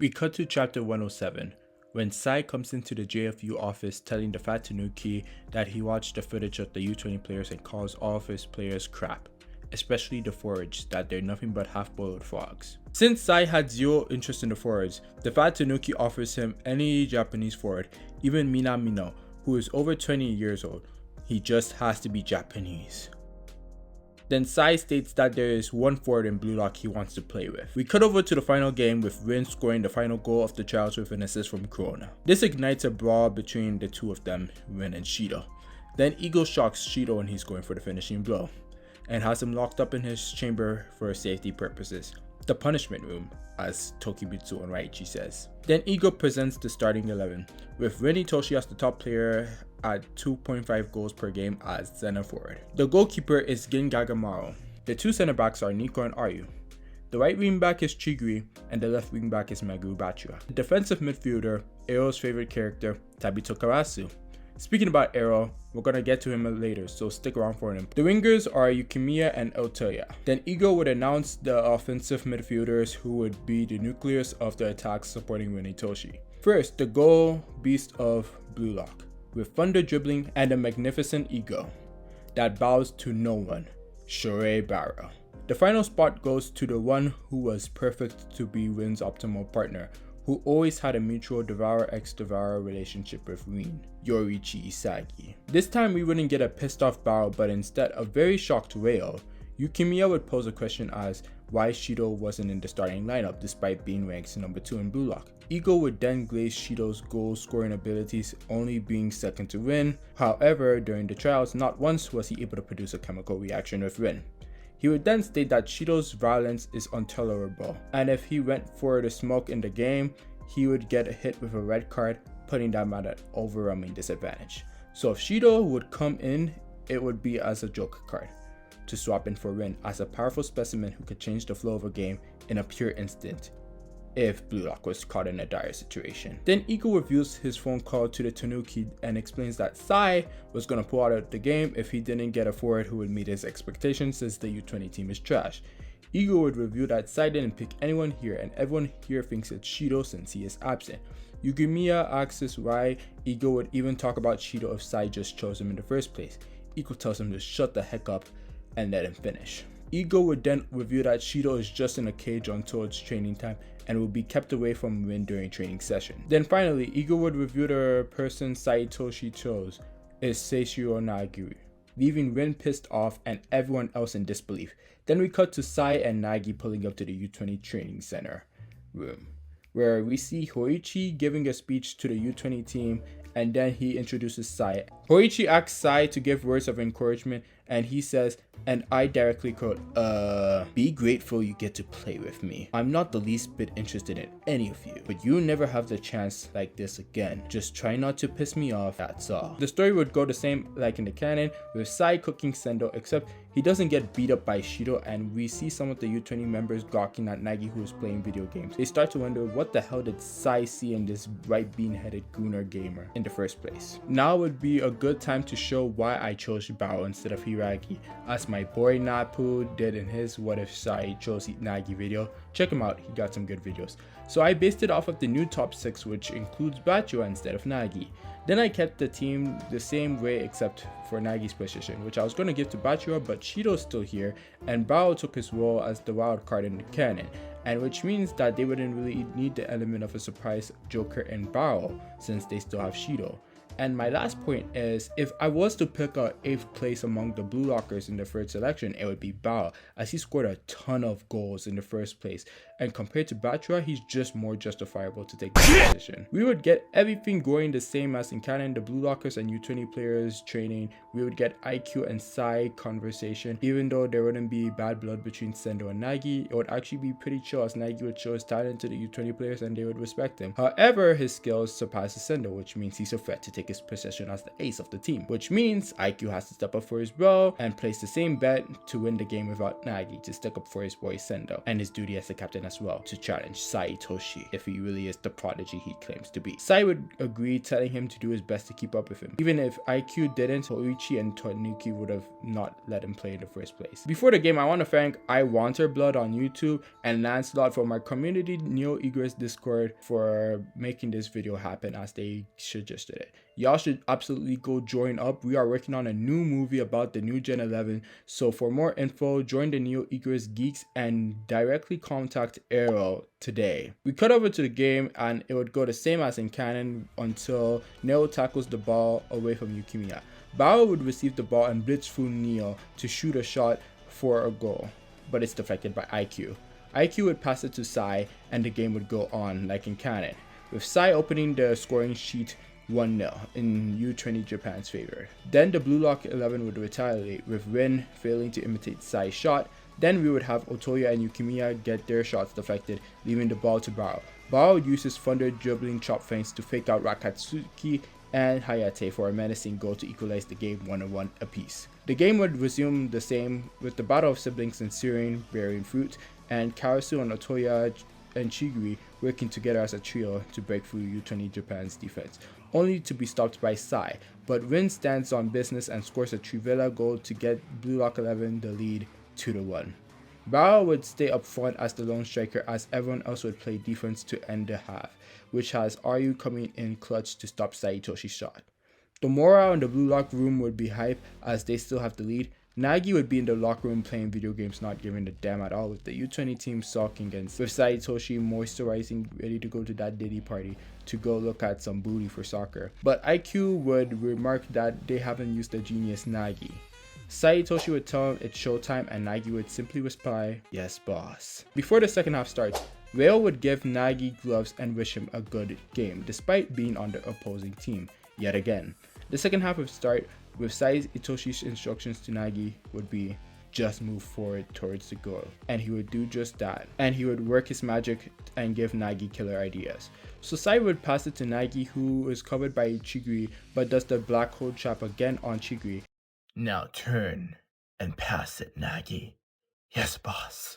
We cut to chapter 107, when Sae comes into the JFU office telling the fat Tanuki that he watched the footage of the U-20 players and calls all of his players crap, especially the forwards, that they're nothing but half-boiled frogs. Since Sae had zero interest in the forwards, the fat Tanuki offers him any Japanese forward, even Minamino, who is over 20 years old. He just has to be Japanese. Then Sae states that there is one forward in Bluelock he wants to play with. We cut over to the final game with Rin scoring the final goal of the trials with an assist from Corona. This ignites a brawl between the two of them, Rin and Shidou. Then Ego shocks Shidou when he's going for the finishing blow, and has him locked up in his chamber for safety purposes. The punishment room, as Tokibutsu and Raichi says. Then Ego presents the starting 11, with Rin Itoshi as the top player at 2.5 goals per game as center forward. The goalkeeper is Gin Gagamaro. The two center backs are Nico and Ayu. The right wing back is Chiguri, and the left wing back is Meguru Bachua. The defensive midfielder, Ero's favorite character, Tabito Karasu. Speaking about Ero, we're gonna get to him later, so stick around for him. The wingers are Yukimiya and Otoya. Then Ego would announce the offensive midfielders who would be the nucleus of the attacks supporting Rin Itoshi. First, the goal beast of Bluelock, with thunder dribbling and a magnificent ego that bows to no one, Shorei Barou. The final spot goes to the one who was perfect to be Rin's optimal partner, who always had a mutual devourer-ex-devourer relationship with Rin, Yoriichi Isagi. This time we wouldn't get a pissed off Barou, but instead a very shocked Reo. Yukimiya would pose a question as why Shidou wasn't in the starting lineup despite being ranked number 2 in Bluelock. Ego would then glaze Shidou's goal scoring abilities, only being second to Rin. However, during the trials, not once was he able to produce a chemical reaction with Rin. He would then state that Shidou's violence is intolerable, and if he went for the smoke in the game, he would get hit with a red card, putting them at an overwhelming disadvantage. So if Shidou would come in, it would be as a joker card, to swap in for Rin as a powerful specimen who could change the flow of a game in a pure instant if Bluelock was caught in a dire situation. Then Ego reveals his phone call to the Tanuki and explains that Sae was going to pull out of the game if he didn't get a forward who would meet his expectations since the U-20 team is trash. Ego would reveal that Sae didn't pick anyone here and everyone here thinks it's Shidou since he is absent. Yukimiya asks why Ego would even talk about Shidou if Sae just chose him in the first place. Ego tells him to shut the heck up and let him finish. Ego would then reveal that Shidou is just in a cage until it's training time and will be kept away from Rin during training session. Then finally, Ego would reveal the person Sae Itoshi chose is Seishiro Nagi, leaving Rin pissed off and everyone else in disbelief. Then we cut to Sae and Nagi pulling up to the U-20 training center room, where we see Hoichi giving a speech to the U-20 team, and then he introduces Sae. Hoichi asks Sae to give words of encouragement, and he says, and I directly quote, be grateful you get to play with me. I'm not the least bit interested in any of you, but you never have the chance like this again. Just try not to piss me off, that's all. The story would go the same like in the canon, with Sae cooking Sendo, except he doesn't get beat up by Shidou, and we see some of the U-20 members gawking at Nagi who is playing video games. They start to wonder what the hell did Sae see in this right bean-headed gooner gamer in the first place. Now would be a good time to show why I chose Barou instead of Hiragi, as my boy Napu did in his What If Sae Chose Nagi video. Check him out, he got some good videos. So I based it off of the new top 6, which includes Bachua instead of Nagi. Then I kept the team the same way except for Nagi's position, which I was going to give to Bachua, but Shidou's still here, and Barou took his role as the wild card in the canon, and which means that they wouldn't really need the element of a surprise joker in Barou since they still have Shidou. And my last point is, if I was to pick a 8th place among the Bluelockers in the third selection, it would be Barou, as he scored a ton of goals in the first place, and compared to Bachua, he's just more justifiable to take that position. We would get everything going the same as in canon, the Bluelockers and U-20 players training. We would get IQ and Sae conversation. Even though there wouldn't be bad blood between Sendo and Nagi, it would actually be pretty chill as Nagi would show his talent to the U-20 players and they would respect him. However, his skills surpass Sendo, which means he's a threat to take take his position as the ace of the team, which means IQ has to step up for his bro and place the same bet to win the game without Nagi to stick up for his boy Sendo, and his duty as the captain as well to challenge Sae Itoshi if he really is the prodigy he claims to be. Sae would agree, telling him to do his best to keep up with him. Even if IQ didn't, Hoichi and Tanuki would have not let him play in the first place. Before the game, I want to thank I Want Her Blood on YouTube and Lancelot from our community Neo Egoist Discord for making this video happen, as they suggested it. Y'all should absolutely go join up. We are working on a new movie about the new Gen 11, so for more info, join the Neo Egoist Geeks and directly contact Arrow today. We cut over to the game and it would go the same as in canon until Neo tackles the ball away from Yukimiya. Barou would receive the ball and blitz through Neo to shoot a shot for a goal, but it's deflected by IQ. IQ would pass it to Sae and the game would go on like in canon, with Sae opening the scoring sheet 1-0 in U-20 Japan's favor. Then the Bluelock 11 would retaliate, with Rin failing to imitate Sae's shot. Then we would have Otoya and Yukimiya get their shots deflected, leaving the ball to Barou. Barou would use his thunder dribbling chop feints to fake out Rakatsuki and Hayate for a menacing goal to equalize the game 1-1 apiece. The game would resume the same, with the battle of siblings ensuing, bearing fruit, and Karasu and Otoya and Chigiri working together as a trio to break through U-20 Japan's defense, only to be stopped by Sae, but Rin stands on business and scores a Trivela goal to get Bluelock 11 the lead 2-1. Barou would stay up front as the lone striker, as everyone else would play defense to end the half, which has Ryu coming in clutch to stop Sae Itoshi's shot. The morale in the Bluelock room would be hype as they still have the lead. Nagi would be in the locker room playing video games, not giving a damn at all, with the U-20 team sulking, and with Sae Itoshi moisturizing, ready to go to that Diddy party to go look at some booty for soccer. But IQ would remark that they haven't used the genius Nagi. Sae Itoshi would tell him it's showtime and Nagi would simply reply, "Yes, boss." Before the second half starts, Rail would give Nagi gloves and wish him a good game, despite being on the opposing team, yet again. The second half would start with Sae Itoshi's instructions to Nagi would be, just move forward towards the goal, and he would do just that, and he would work his magic and give Nagi killer ideas. So Sae would pass it to Nagi, who is covered by Chigiri, but does the black hole trap again on Chigiri. "Now turn and pass it, Nagi." "Yes, boss."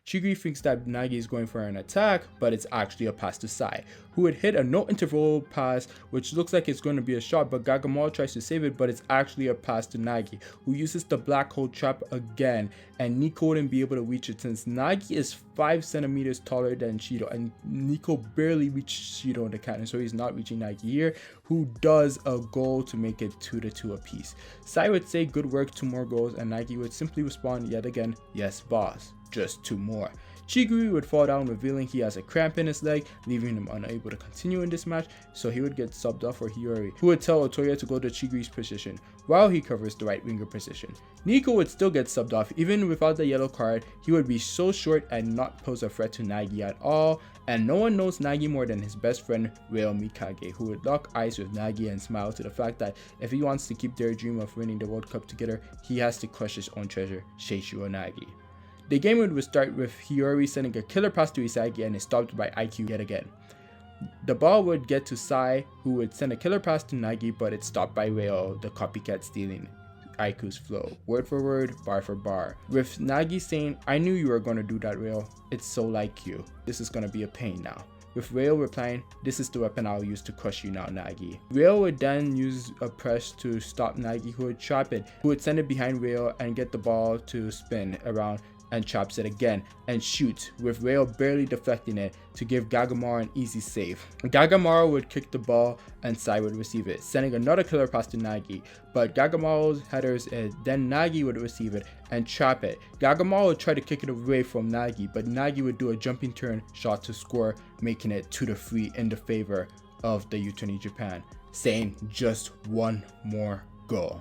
Chigiri thinks that Nagi is going for an attack, but it's actually a pass to Sae, who would hit a no-interval pass, which looks like it's going to be a shot, but Gagamaro tries to save it, but it's actually a pass to Nagi, who uses the black hole trap again, and Nico wouldn't be able to reach it since Nagi is 5 centimeters taller than Shidou, and Nico barely reached Shidou in the cannon, so he's not reaching Nagi here, who does a goal to make it 2-2 apiece. Sae would say good work, 2 more goals, and Nagi would simply respond yet again, "Yes, boss. Just 2 more." Chigiri would fall down, revealing he has a cramp in his leg, leaving him unable to continue in this match, so he would get subbed off for Hiyori, who would tell Otoya to go to Chigiri's position, while he covers the right winger position. Nico would still get subbed off, even without the yellow card. He would be so short and not pose a threat to Nagi at all, and no one knows Nagi more than his best friend Reo Mikage, who would lock eyes with Nagi and smile to the fact that if he wants to keep their dream of winning the World Cup together, he has to crush his own treasure, Seishiro Nagi. The game would start with Hiyori sending a killer pass to Isagi and is stopped by IQ yet again. The ball would get to Sae, who would send a killer pass to Nagi, but it's stopped by Reo, the copycat, stealing IQ's flow, word for word, bar for bar, with Nagi saying, "I knew you were going to do that, Reo. It's so like you. This is going to be a pain now." With Reo replying, "This is the weapon I'll use to crush you now, Nagi." Reo would then use a press to stop Nagi, who would trap it, who would send it behind Reo and get the ball to spin around and chops it again and shoots, with Reo barely deflecting it to give Gagamaro an easy save. Gagamaro would kick the ball and Sae would receive it, sending another killer pass to Nagi, but Gagamaro's headers it, then Nagi would receive it and trap it. Gagamaro would try to kick it away from Nagi, but Nagi would do a jumping turn shot to score, making it 2-3 in the favor of the U-20 Japan, saying just 1 more goal.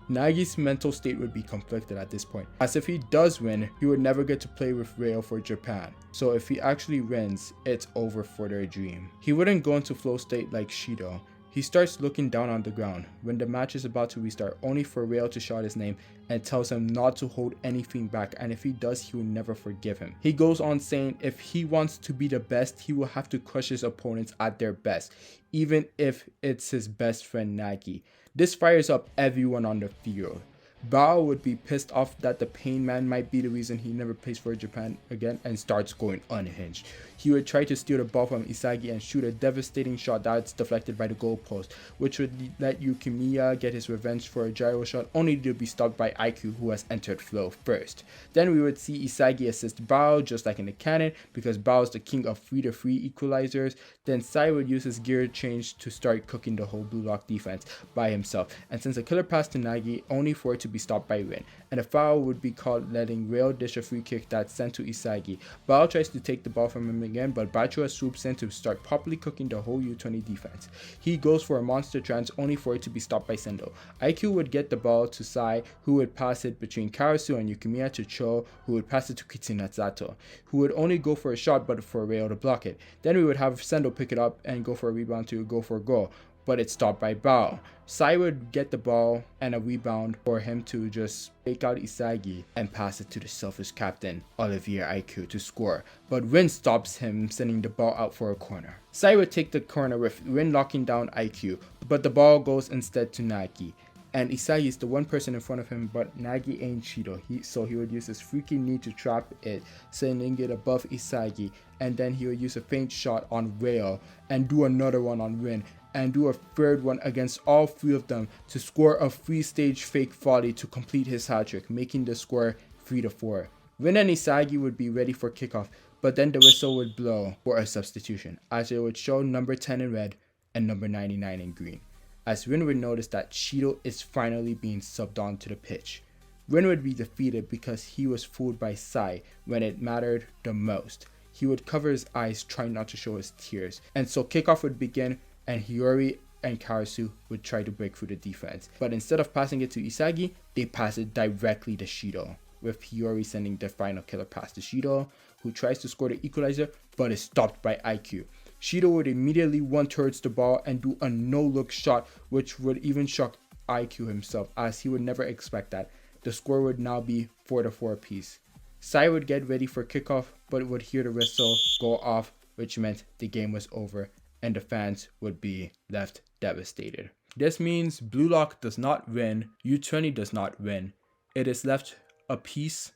Nagi's mental state would be conflicted at this point, as if he does win, he would never get to play with Reo for Japan. So if he actually wins, it's over for their dream. He wouldn't go into flow state like Shidou. He starts looking down on the ground when the match is about to restart, only for Rail to shout his name and tells him not to hold anything back, and if he does, he will never forgive him. He goes on saying if he wants to be the best, he will have to crush his opponents at their best, even if it's his best friend Nagi. This fires up everyone on the field. Barou would be pissed off that the Pain Man might be the reason he never plays for Japan again and starts going unhinged. He would try to steal the ball from Isagi and shoot a devastating shot that's deflected by the goalpost, which would let Yukimiya get his revenge for a gyro shot, only to be stopped by IQ, who has entered flow first. Then we would see Isagi assist Barou just like in the canon, because Barou is the king of 3-3 equalizers. Then Sae would use his gear change to start cooking the whole Bluelock defense by himself, and sends a killer pass to Nagi, only for it to be stopped by Rin, and a foul would be called, letting Rail dish a free kick that's sent to Isagi. Barou tries to take the ball from him again, but Bachua swoops in to start properly cooking the whole U-20 defense. He goes for a monster trance, only for it to be stopped by Sendo. IQ would get the ball to Sae, who would pass it between Karasu and Yukimiya to Cho, who would pass it to Kitsunatsato, who would only go for a shot but for Rail to block it. Then we would have Sendo pick it up and go for a rebound to go for a goal, but it's stopped by Barou. Sae would get the ball and a rebound for him to just fake out Isagi and pass it to the selfish captain, Olivier IQ, to score, but Rin stops him, sending the ball out for a corner. Sae would take the corner with Rin locking down IQ, but the ball goes instead to Nagi. And Isagi is the one person in front of him, but Nagi ain't Shidou, so he would use his freaky knee to trap it, sending it above Isagi, and then he would use a feint shot on Rail, and do another one on Rin, and do a third one against all three of them to score a 3-stage fake volley to complete his hat-trick, making the score 3-4. Rin and Isagi would be ready for kickoff, but then the whistle would blow for a substitution, as it would show number 10 in red and number 99 in green, as Rin would notice that Shidou is finally being subbed onto the pitch. Rin would be defeated because he was fooled by Sae when it mattered the most. He would cover his eyes, trying not to show his tears, and so kickoff would begin, and Hiyori and Karasu would try to break through the defense. But instead of passing it to Isagi, they pass it directly to Shidou, with Hiyori sending the final killer pass to Shidou, who tries to score the equalizer but is stopped by IQ. Shidou would immediately run towards the ball and do a no-look shot, which would even shock IQ himself, as he would never expect that. The score would now be 4-4 apiece. Sae would get ready for kickoff, but would hear the whistle go off, which meant the game was over, and the fans would be left devastated. This means Bluelock does not win, U-20 does not win. It is left a piece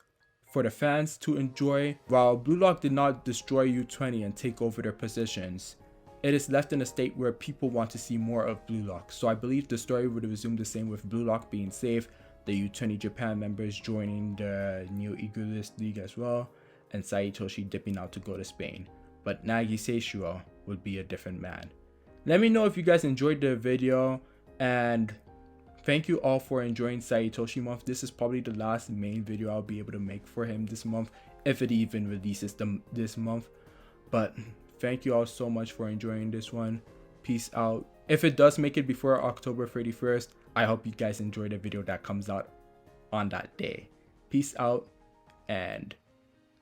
for the fans to enjoy. While Bluelock did not destroy U-20 and take over their positions, it is left in a state where people want to see more of Bluelock. So I believe the story would resume the same, with Bluelock being safe, the U-20 Japan members joining the new egoist league as well, and Sae Itoshi dipping out to go to Spain. But Nagi Seishiro would be a different man. Let me know if you guys enjoyed the video, and thank you all for enjoying Sae Itoshi month. This is probably the last main video I'll be able to make for him this month, if it even releases this month. But thank you all so much for enjoying this one. Peace out. If it does make it before October 31st, I hope you guys enjoy the video that comes out on that day. Peace out, and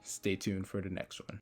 stay tuned for the next one.